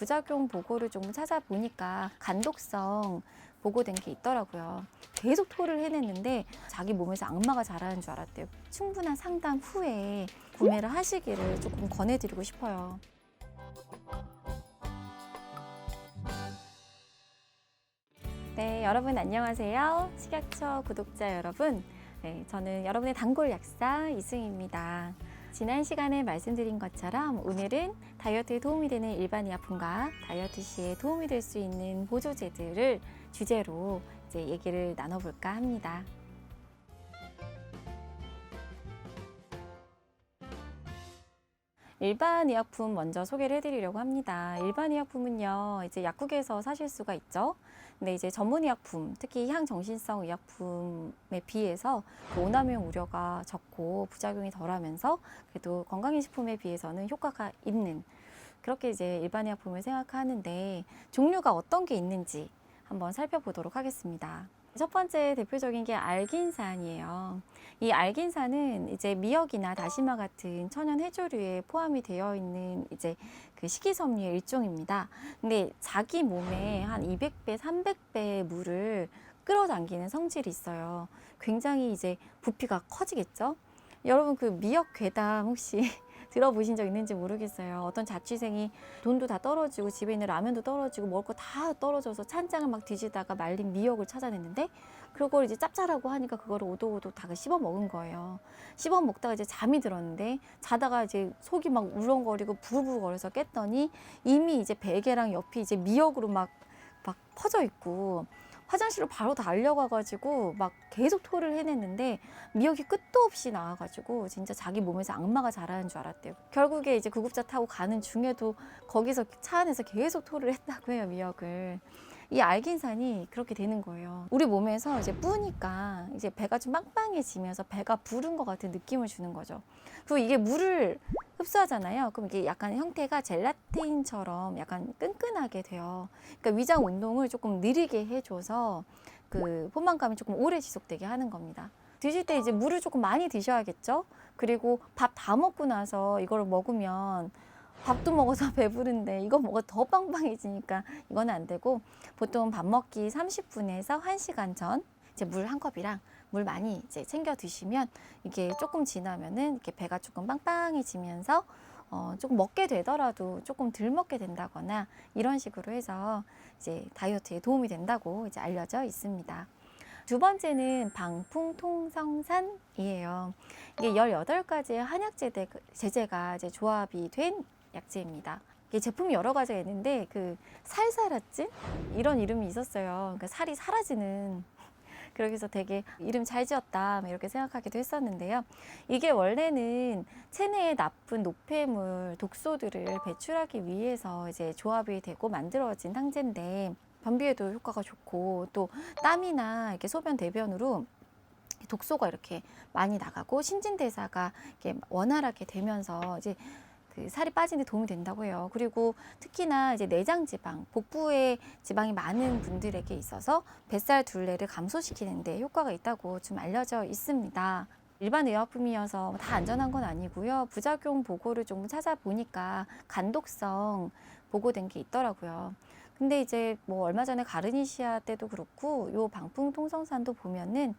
부작용 보고를 좀 찾아보니까 간독성 보고된 게 있더라고요. 계속 토를 해냈는데 자기 몸에서 악마가 자라는 줄 알았대요. 충분한 상담 후에 구매를 하시기를 조금 권해드리고 싶어요. 네, 여러분 안녕하세요. 식약처 구독자 여러분. 네, 저는 여러분의 단골 약사 이승입니다. 지난 시간에 말씀드린 것처럼 오늘은 다이어트에 도움이 되는 일반 의약품과 다이어트 시에 도움이 될 수 있는 보조제들을 주제로 이제 얘기를 나눠볼까 합니다. 일반 의약품 먼저 소개를 해드리려고 합니다. 일반 의약품은요, 이제 약국에서 사실 수가 있죠. 근데 이제 전문 의약품, 특히 향정신성 의약품에 비해서 오남용 우려가 적고 부작용이 덜하면서 그래도 건강식품에 비해서는 효과가 있는 그렇게 이제 일반 의약품을 생각하는데 종류가 어떤 게 있는지 한번 살펴보도록 하겠습니다. 첫 번째 대표적인 게 알긴산이에요. 이 알긴산은 이제 미역이나 다시마 같은 천연 해조류에 포함이 되어 있는 이제 그 식이섬유의 일종입니다. 근데 자기 몸에 한 200배, 300배의 물을 끌어당기는 성질이 있어요. 굉장히 이제 부피가 커지겠죠? 여러분 그 미역 괴담 혹시 들어보신 적 있는지 모르겠어요. 어떤 자취생이 돈도 다 떨어지고 집에 있는 라면도 떨어지고 먹을 거 다 떨어져서 찬장을 막 뒤지다가 말린 미역을 찾아냈는데 그걸 이제 짭짤하고 하니까 그거를 오독오독 다 씹어 먹은 거예요. 씹어 먹다가 이제 잠이 들었는데 자다가 이제 속이 막 울렁거리고 부글부글거려서 깼더니 이미 이제 베개랑 옆이 이제 미역으로 막 퍼져 있고 화장실로 바로 달려가가지고 막 계속 토를 해냈는데 미역이 끝도 없이 나와가지고 진짜 자기 몸에서 악마가 자라는 줄 알았대요. 결국에 이제 구급차 타고 가는 중에도 거기서 차 안에서 계속 토를 했다고 해요, 미역을. 이 알긴산이 그렇게 되는 거예요. 우리 몸에서 이제 뿌니까 이제 배가 좀 빵빵해지면서 배가 부른 것 같은 느낌을 주는 거죠. 그리고 이게 물을 흡수하잖아요. 그럼 이게 약간 형태가 젤라틴처럼 약간 끈끈하게 돼요. 그러니까 위장 운동을 조금 느리게 해줘서 그 포만감이 조금 오래 지속되게 하는 겁니다. 드실 때 이제 물을 조금 많이 드셔야겠죠? 그리고 밥 다 먹고 나서 이걸 먹으면 밥도 먹어서 배부른데 이거 먹어 더 빵빵해지니까 이거는 안 되고 보통 밥 먹기 30분에서 1시간 전 이제 물 한 컵이랑 물 많이 이제 챙겨 드시면 이게 조금 지나면은 이렇게 배가 조금 빵빵해지면서 조금 먹게 되더라도 조금 덜 먹게 된다거나 이런 식으로 해서 이제 다이어트에 도움이 된다고 이제 알려져 있습니다. 두 번째는 방풍통성산이에요. 이게 18가지의 한약 제제가 이제 조합이 된 약재입니다. 이게 제품이 여러 가지가 있는데 그 살사라찐 이런 이름이 있었어요. 그러니까 살이 사라지는 그렇게 해서 되게 이름 잘 지었다 이렇게 생각하기도 했었는데요. 이게 원래는 체내에 나쁜 노폐물, 독소들을 배출하기 위해서 이제 조합이 되고 만들어진 항제인데 변비에도 효과가 좋고 또 땀이나 이렇게 소변 대변으로 독소가 이렇게 많이 나가고 신진대사가 이렇게 원활하게 되면서 이제 그 살이 빠지는 데 도움이 된다고 해요. 그리고 특히나 이제 내장 지방, 복부에 지방이 많은 분들에게 있어서 뱃살 둘레를 감소시키는데 효과가 있다고 좀 알려져 있습니다. 일반 의약품이어서 다 안전한 건 아니고요. 부작용 보고를 좀 찾아보니까 간독성 보고된 게 있더라고요. 근데 이제 뭐 얼마 전에 가르니시아 때도 그렇고 요 방풍통성산도 보면은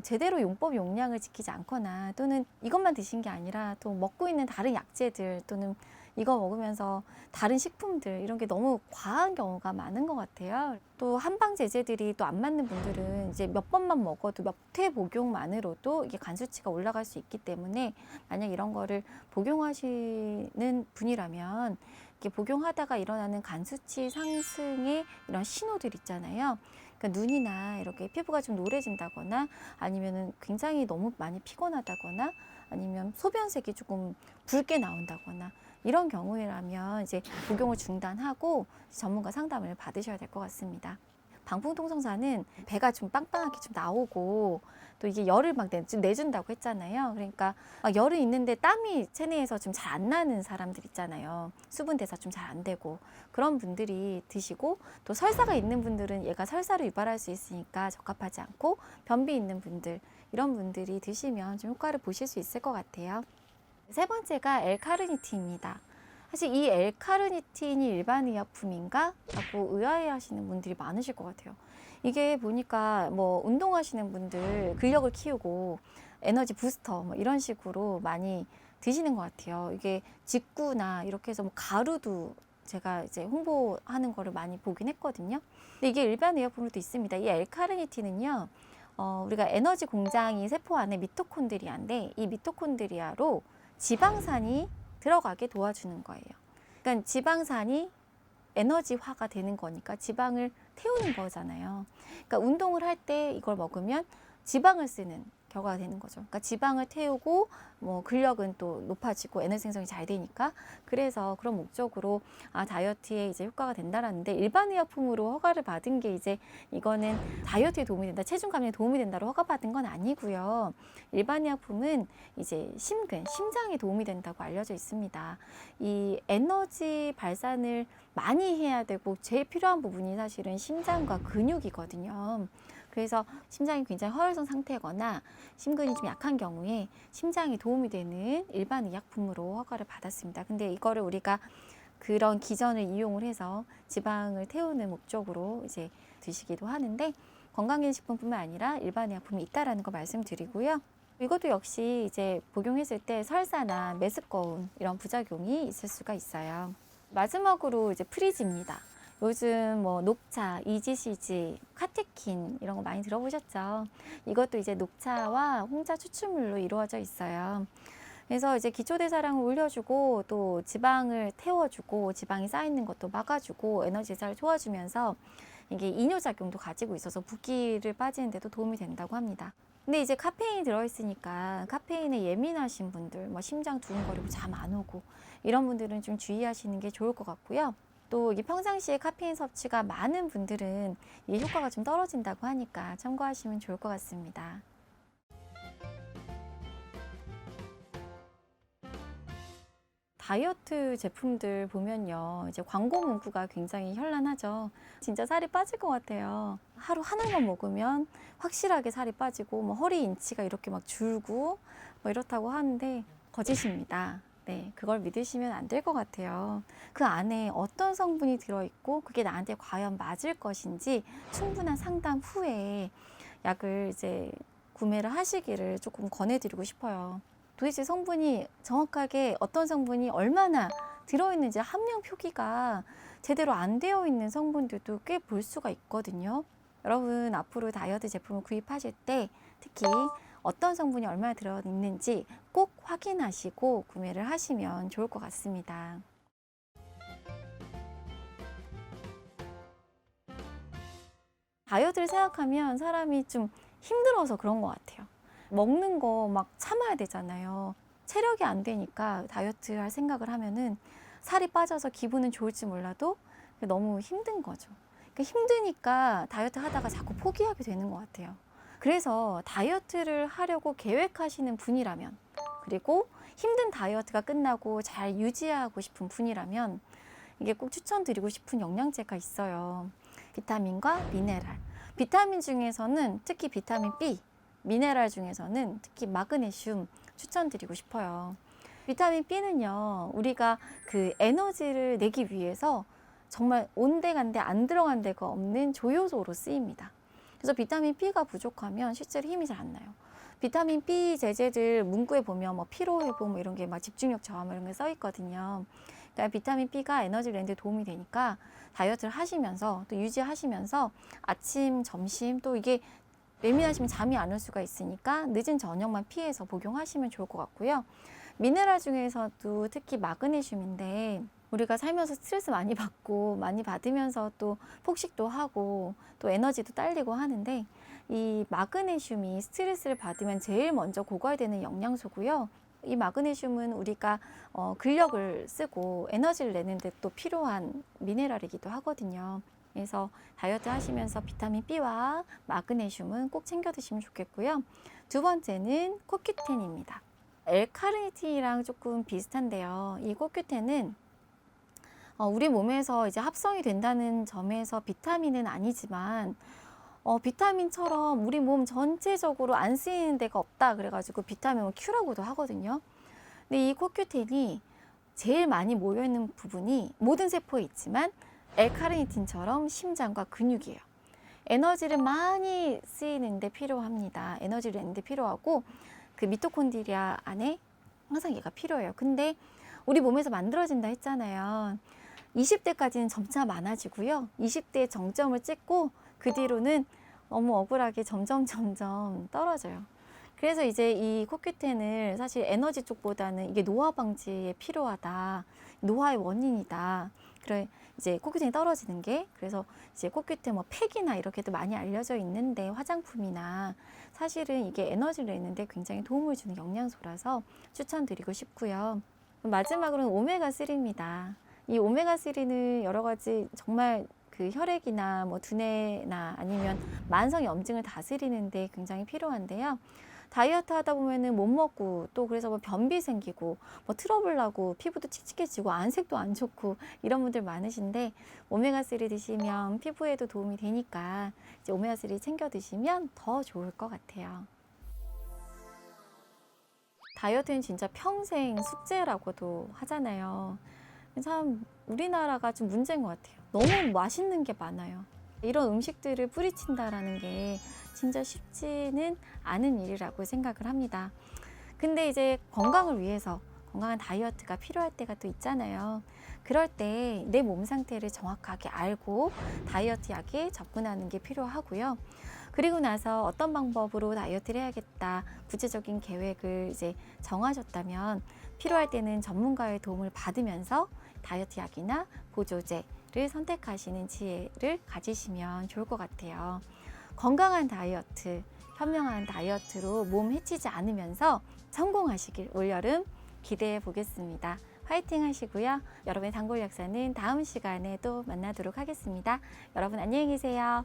제대로 용법 용량을 지키지 않거나 또는 이것만 드신 게 아니라 또 먹고 있는 다른 약재들 또는 이거 먹으면서 다른 식품들 이런 게 너무 과한 경우가 많은 것 같아요. 또 한방 제제들이 또 안 맞는 분들은 이제 몇 번만 먹어도 몇 회 복용만으로도 이게 간 수치가 올라갈 수 있기 때문에 만약 이런 거를 복용하시는 분이라면 이렇게 복용하다가 일어나는 간 수치 상승의 이런 신호들 있잖아요. 그러니까 눈이나 이렇게 피부가 좀 노래진다거나 아니면은 굉장히 너무 많이 피곤하다거나 아니면 소변색이 조금 붉게 나온다거나 이런 경우라면 이제 복용을 중단하고 전문가 상담을 받으셔야 될 것 같습니다. 방풍통성산은 배가 좀 빵빵하게 좀 나오고 또 이게 열을 막 내준다고 했잖아요. 그러니까 막 열이 있는데 땀이 체내에서 좀 잘 안 나는 사람들 있잖아요. 수분 대사 좀 잘 안 되고 그런 분들이 드시고 또 설사가 있는 분들은 얘가 설사를 유발할 수 있으니까 적합하지 않고 변비 있는 분들 이런 분들이 드시면 좀 효과를 보실 수 있을 것 같아요. 세 번째가 L카르니틴입니다. 사실 이 L카르니틴이 일반 의약품인가? 라고 의아해 하시는 분들이 많으실 것 같아요. 이게 보니까 뭐 운동하시는 분들 근력을 키우고 에너지 부스터 뭐 이런 식으로 많이 드시는 것 같아요. 이게 직구나 이렇게 해서 뭐 가루도 제가 이제 홍보하는 거를 많이 보긴 했거든요. 근데 이게 일반 의약품으로도 있습니다. 이 L카르니틴은요, 우리가 에너지 공장이 세포 안에 미토콘드리아인데 이 미토콘드리아로 지방산이 들어가게 도와주는 거예요. 그러니까 지방산이 에너지화가 되는 거니까 지방을 태우는 거잖아요. 그러니까 운동을 할 때 이걸 먹으면 지방을 쓰는 결과가 되는 거죠. 그러니까 지방을 태우고 뭐 근력은 또 높아지고 에너지 생성이 잘 되니까 그래서 그런 목적으로 다이어트에 이제 효과가 된다라는데 일반 의약품으로 허가를 받은 게 이제 이거는 다이어트에 도움이 된다, 체중 감량에 도움이 된다로 허가받은 건 아니고요. 일반 의약품은 이제 심장에 도움이 된다고 알려져 있습니다. 이 에너지 발산을 많이 해야 되고 제일 필요한 부분이 사실은 심장과 근육이거든요. 그래서 심장이 굉장히 허혈성 상태거나 심근이 좀 약한 경우에 심장에 도움이 되는 일반 의약품으로 허가를 받았습니다. 근데 이거를 우리가 그런 기전을 이용을 해서 지방을 태우는 목적으로 이제 드시기도 하는데 건강기능식품뿐만 아니라 일반 의약품이 있다라는 거 말씀드리고요. 이것도 역시 이제 복용했을 때 설사나 메스꺼운 이런 부작용이 있을 수가 있어요. 마지막으로 이제 프리지입니다. 요즘 뭐 녹차, EGCG, 카테킨 이런 거 많이 들어보셨죠? 이것도 이제 녹차와 홍차 추출물로 이루어져 있어요. 그래서 이제 기초대사량을 올려주고 또 지방을 태워주고 지방이 쌓이는 것도 막아주고 에너지 대사를 도와주면서 이게 이뇨작용도 가지고 있어서 붓기를 빠지는 데도 도움이 된다고 합니다. 근데 이제 카페인이 들어있으니까 카페인에 예민하신 분들, 뭐 심장 두근거리고 잠 안 오고 이런 분들은 좀 주의하시는 게 좋을 것 같고요. 또 이게 평상시에 카페인 섭취가 많은 분들은 이 효과가 좀 떨어진다고 하니까 참고하시면 좋을 것 같습니다. 다이어트 제품들 보면요, 이제 광고 문구가 굉장히 현란하죠. 진짜 살이 빠질 것 같아요. 하루 하나만 먹으면 확실하게 살이 빠지고, 뭐 허리 인치가 이렇게 막 줄고, 뭐 이렇다고 하는데 거짓입니다. 네, 그걸 믿으시면 안 될 것 같아요. 그 안에 어떤 성분이 들어있고, 그게 나한테 과연 맞을 것인지 충분한 상담 후에 약을 이제 구매를 하시기를 조금 권해드리고 싶어요. 도대체 성분이 정확하게 어떤 성분이 얼마나 들어있는지 함량 표기가 제대로 안 되어 있는 성분들도 꽤 볼 수가 있거든요. 여러분 앞으로 다이어트 제품을 구입하실 때 특히 어떤 성분이 얼마나 들어있는지 꼭 확인하시고 구매를 하시면 좋을 것 같습니다. 다이어트를 생각하면 사람이 좀 힘들어서 그런 것 같아요. 먹는 거 막 참아야 되잖아요. 체력이 안 되니까 다이어트 할 생각을 하면은 살이 빠져서 기분은 좋을지 몰라도 너무 힘든 거죠. 그러니까 힘드니까 다이어트 하다가 자꾸 포기하게 되는 것 같아요. 그래서 다이어트를 하려고 계획하시는 분이라면, 그리고 힘든 다이어트가 끝나고 잘 유지하고 싶은 분이라면 이게 꼭 추천드리고 싶은 영양제가 있어요. 비타민과 미네랄. 비타민 중에서는 특히 비타민 B, 미네랄 중에서는 특히 마그네슘 추천드리고 싶어요. 비타민 B는요, 우리가 그 에너지를 내기 위해서 정말 온데간데 안 들어간 데가 없는 조효소로 쓰입니다. 그래서 비타민 B가 부족하면 실제로 힘이 잘 안 나요. 비타민 B 제제들 문구에 보면 뭐 피로 회복 뭐 이런 게 막 집중력 저하 이런 게 써 있거든요. 그러니까 비타민 B가 에너지 내는 데 도움이 되니까 다이어트를 하시면서 또 유지하시면서 아침, 점심 또 이게 예민하시면 잠이 안 올 수가 있으니까 늦은 저녁만 피해서 복용하시면 좋을 것 같고요. 미네랄 중에서도 특히 마그네슘인데 우리가 살면서 스트레스 많이 받고 많이 받으면서 또 폭식도 하고 또 에너지도 딸리고 하는데 이 마그네슘이 스트레스를 받으면 제일 먼저 고갈되는 영양소고요. 이 마그네슘은 우리가 근력을 쓰고 에너지를 내는 데 또 필요한 미네랄이기도 하거든요. 그래서 다이어트 하시면서 비타민 B와 마그네슘은 꼭 챙겨 드시면 좋겠고요. 두 번째는 코큐텐입니다. L카르니틴이랑 조금 비슷한데요. 이 코큐텐은 우리 몸에서 이제 합성이 된다는 점에서 비타민은 아니지만 비타민처럼 우리 몸 전체적으로 안 쓰이는 데가 없다 그래가지고 비타민 Q라고도 하거든요. 근데 이 코큐텐이 제일 많이 모여있는 부분이 모든 세포에 있지만 L카르니틴처럼 심장과 근육이에요. 에너지를 많이 쓰이는데 필요합니다. 에너지를 내는데 필요하고 그 미토콘드리아 안에 항상 얘가 필요해요. 근데 우리 몸에서 만들어진다 했잖아요. 20대까지는 점차 많아지고요. 20대의 정점을 찍고 그 뒤로는 너무 억울하게 점점 떨어져요. 그래서 이제 이 코큐텐을 사실 에너지 쪽보다는 이게 노화 방지에 필요하다. 노화의 원인이다. 그래 이제 코큐텐이 떨어지는 게 그래서 이제 코큐텐 뭐 팩이나 이렇게도 많이 알려져 있는데 화장품이나 사실은 이게 에너지를 내는데 굉장히 도움을 주는 영양소라서 추천드리고 싶고요. 마지막으로는 오메가3입니다. 이 오메가3는 여러 가지 정말 그 혈액이나 뭐 두뇌나 아니면 만성 염증을 다스리는데 굉장히 필요한데요. 다이어트 하다 보면은 못 먹고 또 그래서 뭐 변비 생기고 뭐 트러블 나고 피부도 칙칙해지고 안색도 안 좋고 이런 분들 많으신데 오메가3 드시면 피부에도 도움이 되니까 이제 오메가3 챙겨 드시면 더 좋을 것 같아요. 다이어트는 진짜 평생 숙제라고도 하잖아요. 참 우리나라가 좀 문제인 것 같아요. 너무 맛있는 게 많아요. 이런 음식들을 뿌리친다라는 게 진짜 쉽지는 않은 일이라고 생각을 합니다. 근데 이제 건강을 위해서 건강한 다이어트가 필요할 때가 또 있잖아요. 그럴 때 내 몸 상태를 정확하게 알고 다이어트 약에 접근하는 게 필요하고요. 그리고 나서 어떤 방법으로 다이어트를 해야겠다 구체적인 계획을 이제 정하셨다면 필요할 때는 전문가의 도움을 받으면서 다이어트 약이나 보조제를 선택하시는 지혜를 가지시면 좋을 것 같아요. 건강한 다이어트, 현명한 다이어트로 몸 해치지 않으면서 성공하시길 올여름 기대해 보겠습니다. 화이팅 하시고요. 여러분의 단골 약사는 다음 시간에 또 만나도록 하겠습니다. 여러분 안녕히 계세요.